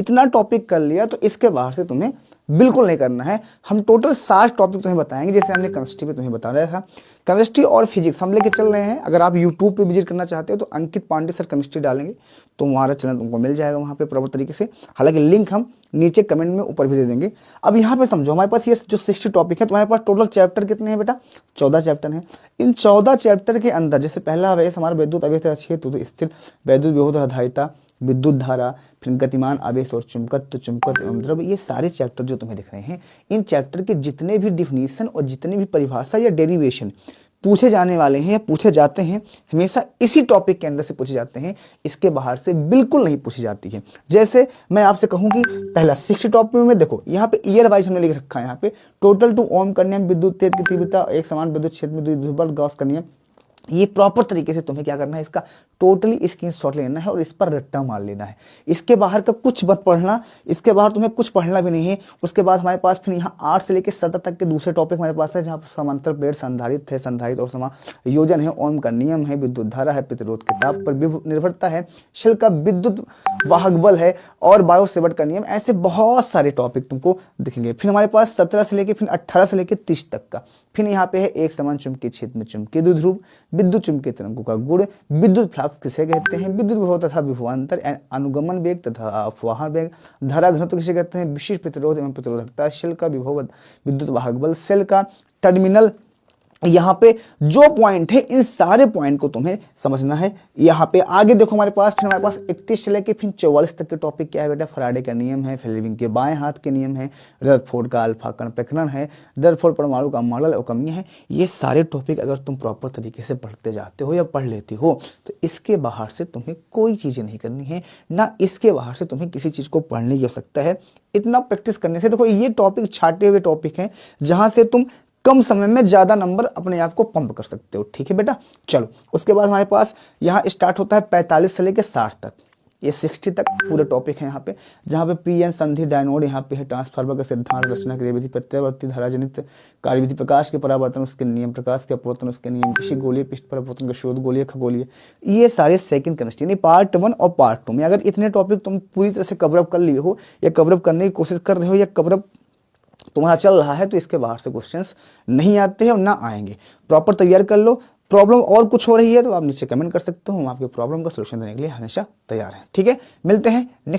इतना टॉपिक कर लिया तो इसके बाहर से तुम्हें बिल्कुल नहीं करना है। हम टोटल 7 टॉपिक तुम्हें बताएंगे, जैसे हमने केमिस्ट्री पे तुम्हें बता रहा था। केमिस्ट्री और फिजिक्स हम लेके चल रहे हैं। अगर आप यूट्यूब पे विजिट करना चाहते हो तो अंकित पांडे सर केमिस्ट्री डालेंगे तो हमारा चैनल तुमको मिल जाएगा वहाँ पे प्रॉपर तरीके से। हालांकि लिंक हम नीचे कमेंट में ऊपर भी दे देंगे। अब यहाँ पे समझो, हमारे पास ये जो 60 टॉपिक है, तुम्हारे पास टोटल चैप्टर कितने हैं बेटा? 14 चैप्टर हैं। इन 14 चैप्टर के अंदर जैसे पहला आवेश हमारा विद्युत आवेश हेतु तो स्थिर वैद्युत विभव आधारिता, विद्युत धारा, फिर गतिमान आवेश और चुंबकत्व, चुंबकत्व एवं द्रव, ये सारे चैप्टर जो तुम्हें दिख रहे हैं, इन चैप्टर के जितने भी डिफिनीशन और जितने भी परिभाषा या डेरिवेशन पूछे जाने वाले हैं या पूछे जाते हैं, हमेशा इसी टॉपिक के अंदर से पूछे जाते हैं। इसके बाहर से बिल्कुल नहीं पूछी जाती है। जैसे मैं आपसे कहूं कि पहला 60 टॉपिक में देखो, यहाँ पे ईयर वाइज हमने लिख रखा है। यहाँ पे टोटल टू ओम का नियम, विद्युत तेज की तीव्रता, एक समान विद्युत क्षेत्र में विद्युत बल, गॉस का नियम, ये प्रॉपर तरीके से तुम्हें क्या करना है, इसका टोटली स्क्रीनशॉट लेना है और इस पर रट्टा मार लेना है। इसके बाहर का कुछ मत पढ़ना, इसके बाहर तुम्हें कुछ पढ़ना भी नहीं है। उसके बाद हमारे पास फिर यहाँ 8 से लेकर 7 तक के दूसरे टॉपिक हमारे पास है, जहाँ पर समांतर प्लेट, संधारित है, संधारित और समायोजन है, ओम का नियम है, विद्युत धारा है, प्रतिरोध के ताप पर निर्भरता है, शेल का विद्युत वाहक बल है और बायो सेवर्ट का नियम। ऐसे बहुत सारे टॉपिक तुमको दिखेंगे। फिर हमारे पास 17 से लेकर फिर 18 से लेकर 30 तक का। फिर यहाँ पे है एक समान चुंबकीय क्षेत्र में चुंबकीय द्विध्रुव, विद्युत चुंबकीय तरंगों का गुण, विद्युत फ्लक्स किसे कहते हैं, विद्युत विभव तथा विभवांतर, अनुगमन वेग तथा अपवाहन वेग, धारा घनत्व किसे कहते हैं, विशिष्ट प्रतिरोध एवं प्रतिरोधकता, शेल का विभव विद्युत वाहक बल, सेल का टर्मिनल। यहाँ पे जो पॉइंट है, इन सारे पॉइंट को तुम्हें समझना है। यहाँ पे आगे देखो हमारे पास, फिर हमारे पास 31 से लेके फिर 44 तक के टॉपिक क्या है बेटा? फैराडे का नियम है, फेलेमिंग के बाएं हाथ के नियम है, रदरफोर्ड का अल्फा कण प्रकरण है, रदरफोर्ड परमाणु का मॉडल और कमियां है। ये सारे टॉपिक अगर तुम प्रॉपर तरीके से पढ़ते जाते हो या पढ़ लेते हो तो इसके बाहर से तुम्हें कोई चीजें नहीं करनी है, ना इसके बाहर से तुम्हें किसी चीज को पढ़ने की आवश्यकता है। इतना प्रैक्टिस करने से देखो, ये टॉपिक छाटे हुए टॉपिक हैं जहां से तुम कम समय में ज्यादा नंबर अपने आप को पंप कर सकते हो। ठीक है बेटा, चलो। उसके बाद हमारे पास यहाँ स्टार्ट होता है 45 से लेकर 60 तक, ये 60 तक पूरे टॉपिक है यहाँ पे, जहाँ पे पीएन संधि डायनोड, यहाँ पे है ट्रांसफार्मर का सिद्धांत, रचना क्रिया विधि, प्रत्यावर्ती धारा जनित कार्यविधि, प्रकाश के परावर्तन उसके नियम, प्रकाश के अपवर्तन उसके नियम, किसी गोलीय पृष्ठ पर अपवर्तन का शोध, गोलीय खगोलीय। ये सारे सेकंड केमिस्ट्री यानी पार्ट 1 और पार्ट 2 में अगर इतने टॉपिक तुम पूरी तरह से कवरअप कर लिए हो या कवरअप करने की कोशिश कर रहे हो या कवरअप तुम्हारा चल रहा है तो इसके बाहर से क्वेश्चंस नहीं आते हैं और ना आएंगे। प्रॉपर तैयार कर लो। प्रॉब्लम और कुछ हो रही है तो आप नीचे कमेंट कर सकते हो, हम आपके प्रॉब्लम का सलूशन देने के लिए हमेशा तैयार हैं। ठीक है, मिलते हैं नेक्स्ट